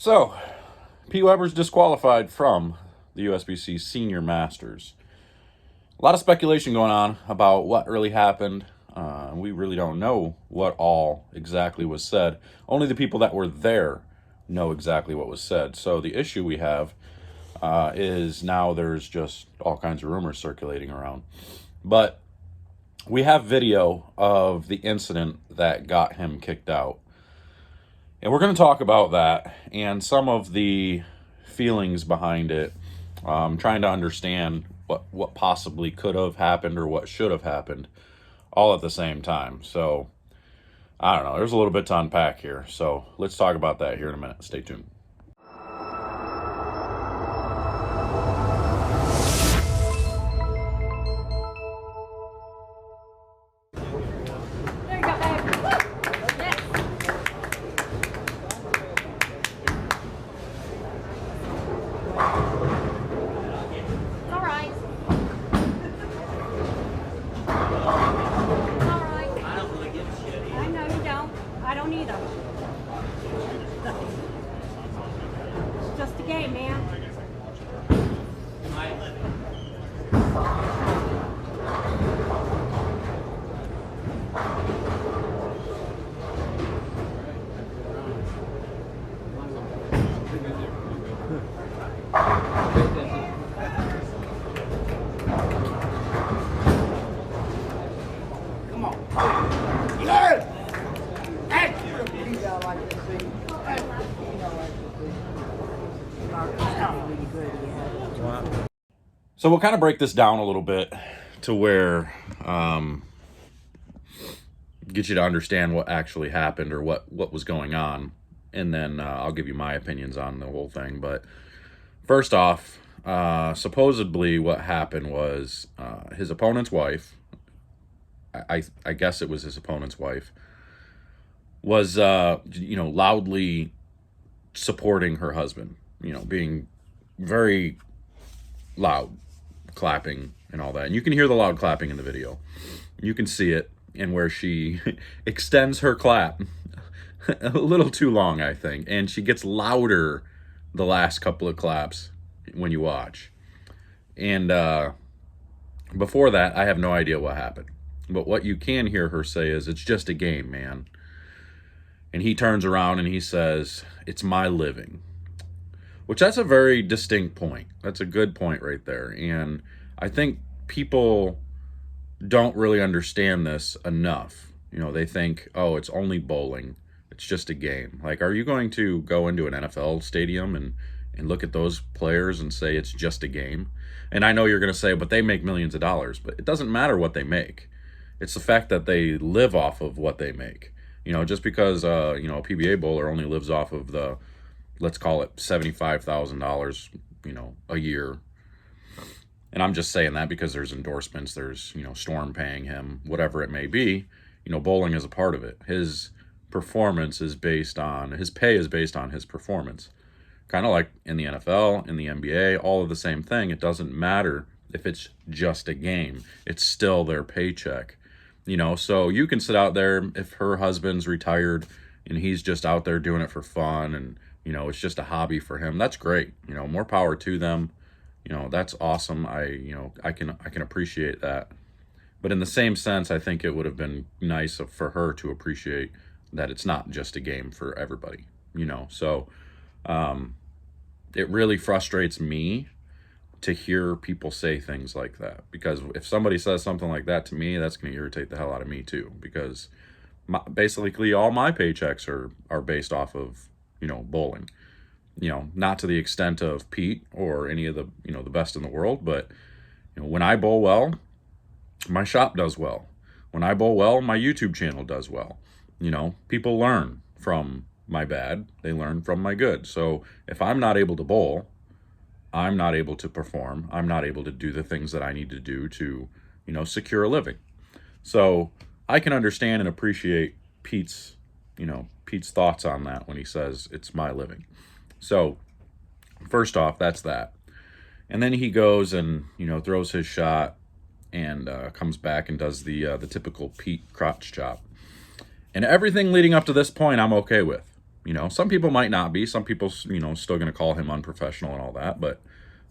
So, Pete Weber's disqualified from the USBC Senior Masters. A lot of speculation going on about what really happened. We really don't know what all exactly was said. Only the people that were there know exactly what was said. So the issue we have is now there's just all kinds of rumors circulating around. But we have video of the incident that got him kicked out. And we're going to talk about that and some of the feelings behind it, trying to understand what possibly could have happened or what should have happened all at the same time. So, I don't know. There's a little bit to unpack here. So, let's talk about that here in a minute. Stay tuned. There you go, babe. Yes. It's all right. It's all right. I don't really give a shit. I know you don't. I don't either. It's just a game, man. Come on. Yeah! Hey! So we'll kind of break this down a little bit to where get you to understand what actually happened or what was going on, and then I'll give you my opinions on the whole thing. But first off, supposedly what happened was his opponent's wife, I guess it was his opponent's wife, was loudly supporting her husband, being very loud, clapping and all that. And you can hear the loud clapping in the video. You can see it, and where she extends her clap a little too long, I think, and she gets louder the last couple of claps when you watch. And before that, I have no idea what happened. But what you can hear her say is, "It's just a game, man." And he turns around and he says, "It's my living." Which, that's a very distinct point. That's a good point right there. And I think people don't really understand this enough. They think, oh, it's only bowling. It's just a game. Like, are you going to go into an NFL stadium and look at those players and say it's just a game? And I know you're going to say, but they make millions of dollars. But it doesn't matter what they make. It's the fact that they live off of what they make. Just because, a PBA bowler only lives off of the, let's call it $75,000, a year. And I'm just saying that because there's endorsements, there's, Storm paying him, whatever it may be. Bowling is a part of it. His performance is based on, his pay is based on his performance. Kind of like in the NFL, in the NBA, all of the same thing. It doesn't matter if it's just a game. It's still their paycheck. So you can sit out there if her husband's retired and he's just out there doing it for fun and, it's just a hobby for him. That's great. More power to them. That's awesome. I can appreciate that. But in the same sense, I think it would have been nice for her to appreciate that it's not just a game for everybody, So it really frustrates me to hear people say things like that, because if somebody says something like that to me, that's going to irritate the hell out of me too, because basically all my paychecks are based off of bowling. Not to the extent of Pete or any of the the best in the world, but when I bowl well, my shop does well. When I bowl well, my YouTube channel does well. People learn from my bad, they learn from my good. So if I'm not able to bowl, I'm not able to perform. I'm not able to do the things that I need to do to, secure a living. So I can understand and appreciate Pete's thoughts on that when he says it's my living. So first off, that's that. And then he goes and, throws his shot and comes back and does the typical Pete crotch chop. And everything leading up to this point, I'm okay with. You know, some people might not be. Some people, you know, still going to call him unprofessional and all that. But,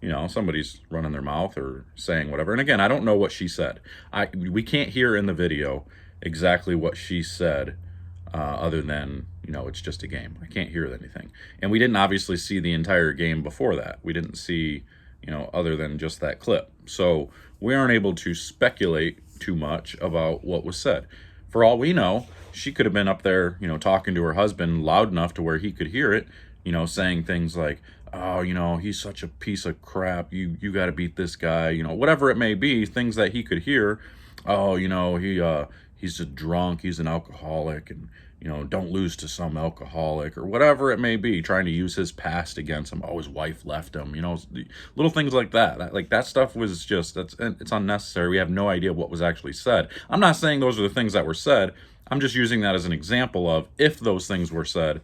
you know, somebody's running their mouth or saying whatever. And again, I don't know what she said. We can't hear in the video exactly what she said, other than, you know, it's just a game. I can't hear anything. And we didn't obviously see the entire game before that. We didn't see, you know, other than just that clip. So we aren't able to speculate too much about what was said. For all we know, she could have been up there, you know, talking to her husband loud enough to where he could hear it, you know, saying things like, oh, you know, he's such a piece of crap. You got to beat this guy, you know, whatever it may be, things that he could hear. Oh, you know, he's a drunk, he's an alcoholic, and, you know, don't lose to some alcoholic, or whatever it may be, trying to use his past against him. Oh, his wife left him, you know, little things like that. Like, that stuff was just, it's unnecessary. We have no idea what was actually said. I'm not saying those are the things that were said. I'm just using that as an example of, if those things were said,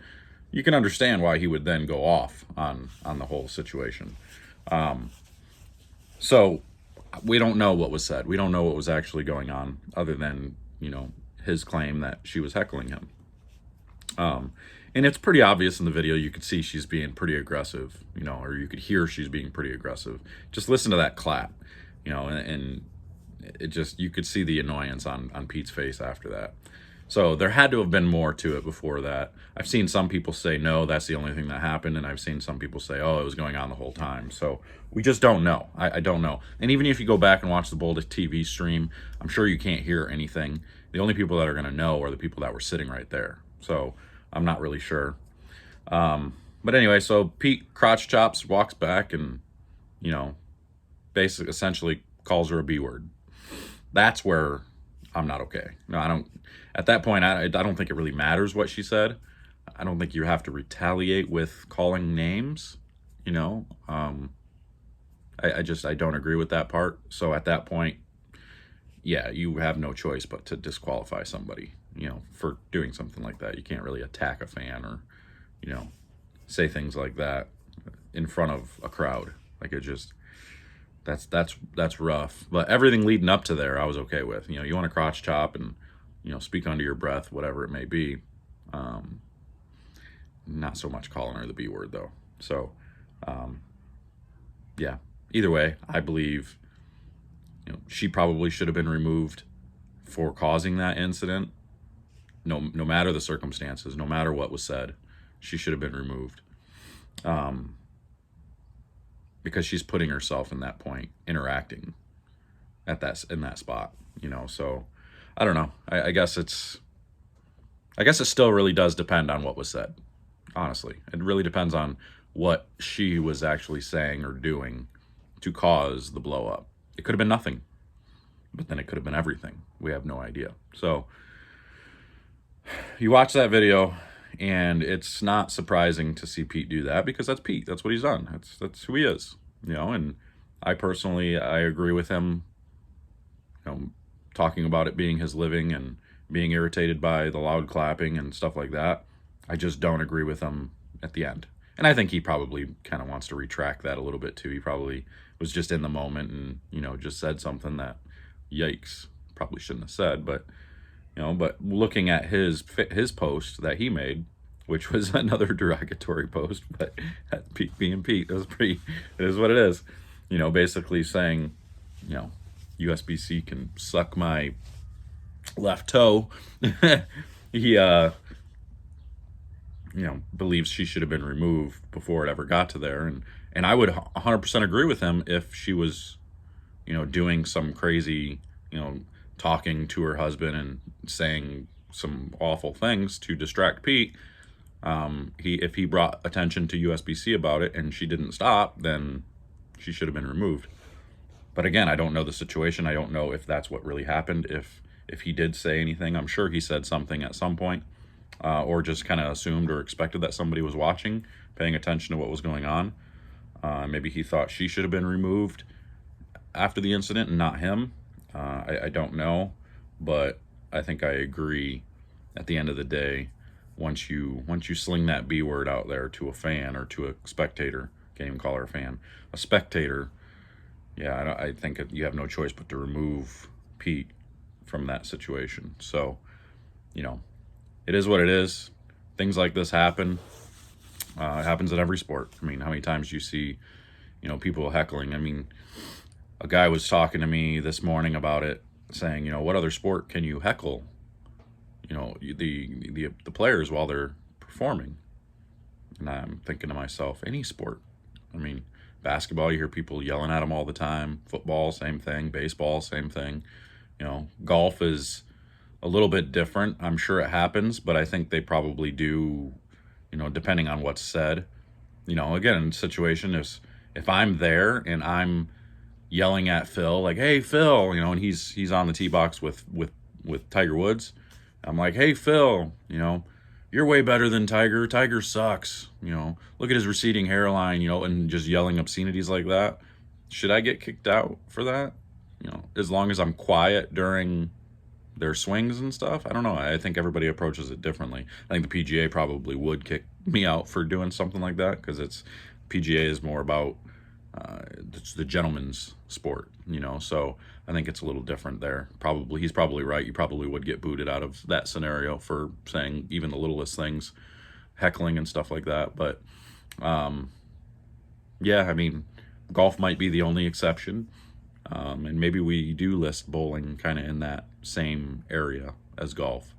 you can understand why he would then go off on the whole situation. So we don't know what was said. We don't know what was actually going on, other than, you know, his claim that she was heckling him. And it's pretty obvious in the video. You could see she's being pretty aggressive, you know, or you could hear she's being pretty aggressive. Just listen to that clap, you know, and it just, you could see the annoyance on Pete's face after that. So there had to have been more to it before that. I've seen some people say, no, that's the only thing that happened. And I've seen some people say, oh, it was going on the whole time. So we just don't know. I don't know. And even if you go back and watch the Bold TV stream, I'm sure you can't hear anything. The only people that are going to know are the people that were sitting right there. So I'm not really sure. But anyway, so Pete crotch chops, walks back, and, you know, basically essentially calls her a B word. That's where I'm not okay. No, I don't. At that point, I don't think it really matters what she said. I don't think you have to retaliate with calling names, you know. I don't agree with that part. So at that point, yeah, you have no choice but to disqualify somebody, you know, for doing something like that. You can't really attack a fan or, you know, say things like that in front of a crowd. Like, it just, that's rough. But everything leading up to there, I was okay with. You know, you want to crotch chop and, you know, speak under your breath, whatever it may be. Not so much calling her the B word, though. So, yeah. Either way, I believe, you know, she probably should have been removed for causing that incident. No matter the circumstances, no matter what was said, she should have been removed. Because she's putting herself in that point, interacting in that spot, you know. So I don't know. I guess it still really does depend on what was said. Honestly, it really depends on what she was actually saying or doing to cause the blow up. It could have been nothing, but then it could have been everything. We have no idea. So you watch that video, and it's not surprising to see Pete do that, because that's Pete. That's what he's done. That's who he is, you know. And I agree with him, you know, talking about it being his living and being irritated by the loud clapping and stuff like that. I just don't agree with him at the end. And I think he probably kind of wants to retract that a little bit too. He probably was just in the moment and, you know, just said something that, yikes, probably shouldn't have said. But, you know, but looking at his post that he made, which was another derogatory post, but Pete being Pete, it is what it is. You know, basically saying, you know, USBC can suck my left toe. He, you know, believes she should have been removed before it ever got to there. And I would 100% agree with him if she was, you know, doing some crazy, you know, talking to her husband and saying some awful things to distract Pete. If he brought attention to USBC about it and she didn't stop, then she should have been removed. But again, I don't know the situation. I don't know if that's what really happened. If he did say anything, I'm sure he said something at some point, or just kind of assumed or expected that somebody was watching, paying attention to what was going on. Maybe he thought she should have been removed after the incident and not him. I don't know, but I think I agree. At the end of the day, once you sling that B word out there to a fan or to a spectator, can't even call her a fan, a spectator, yeah, I think you have no choice but to remove Pete from that situation. So, you know, it is what it is. things like this happen. It happens in every sport. I mean, how many times do you see, people heckling? I mean, a guy was talking to me this morning about it, saying, what other sport can you heckle? The players while they're performing. And I'm thinking to myself, any sport. I mean, basketball, you hear people yelling at them all the time. Football, same thing. Baseball, same thing. Golf is a little bit different. I'm sure it happens, but I think they probably do, depending on what's said. Again, in situation is if I'm there and I'm yelling at Phil, like, "Hey, Phil," and he's on the tee box with Tiger Woods. I'm like, "Hey, Phil, you're way better than Tiger. Tiger sucks. Look at his receding hairline, and just yelling obscenities like that. Should I get kicked out for that? As long as I'm quiet during their swings and stuff. I don't know. I think everybody approaches it differently. I think the PGA probably would kick me out for doing something like that because PGA is more about it's the gentleman's sport, so I think it's a little different there. He's probably right. You probably would get booted out of that scenario for saying even the littlest things, heckling and stuff like that. But yeah, I mean, golf might be the only exception, and maybe we do list bowling kind of in that same area as golf.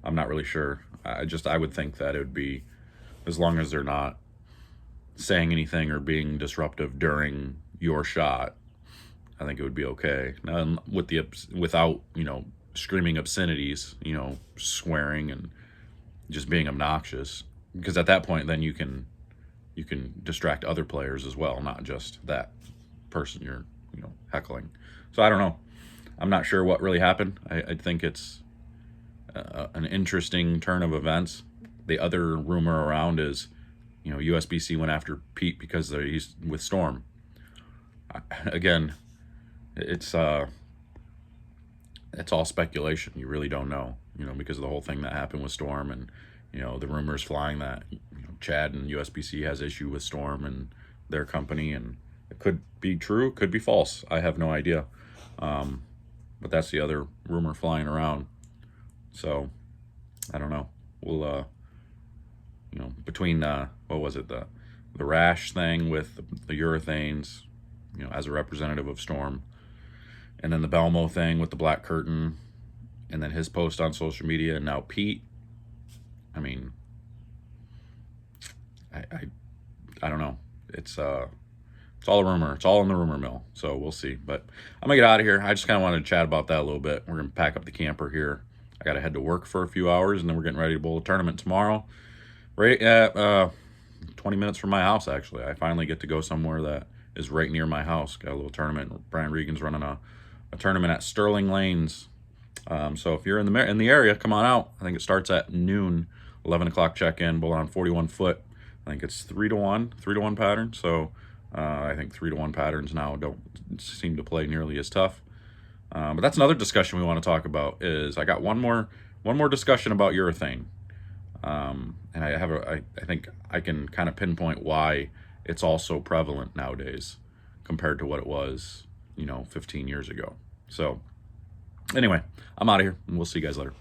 I'm not really sure. I would think that it would be, as long as they're not saying anything or being disruptive during your shot, I think it would be okay. Now, without screaming obscenities, swearing and just being obnoxious, because at that point then you can distract other players as well, not just that person you're heckling. So I don't know. I'm not sure what really happened. I think it's an interesting turn of events. The other rumor around is, USBC went after Pete because he's with Storm. Again, it's all speculation. You really don't know, because of the whole thing that happened with Storm, and the rumors flying that Chad and USBC has issue with Storm and their company, and it could be true, could be false. I have no idea. But that's the other rumor flying around. So I don't know. We'll between what was it, the rash thing with the urethanes, as a representative of Storm, and then the Belmo thing with the black curtain, and then his post on social media, and now Pete. I mean, I don't know. It's all a rumor. It's all in the rumor mill. So we'll see. But I'm gonna get out of here. I just kind of wanted to chat about that a little bit. We're gonna pack up the camper here. I gotta head to work for a few hours, and then we're getting ready to bowl a tournament tomorrow. Right at 20 minutes from my house, actually. I finally get to go somewhere that is right near my house. Got a little tournament. Brian Regan's running a tournament at Sterling Lanes. So if you're in the area, come on out. I think it starts at noon, 11 o'clock check-in, bowl on 41 foot. I think it's 3-to-1 pattern. So I think 3-to-1 patterns now don't seem to play nearly as tough. But that's another discussion we want to talk about. Is I got one more discussion about urethane. And I think I can kind of pinpoint why it's all so prevalent nowadays compared to what it was, 15 years ago. So anyway, I'm out of here, and we'll see you guys later.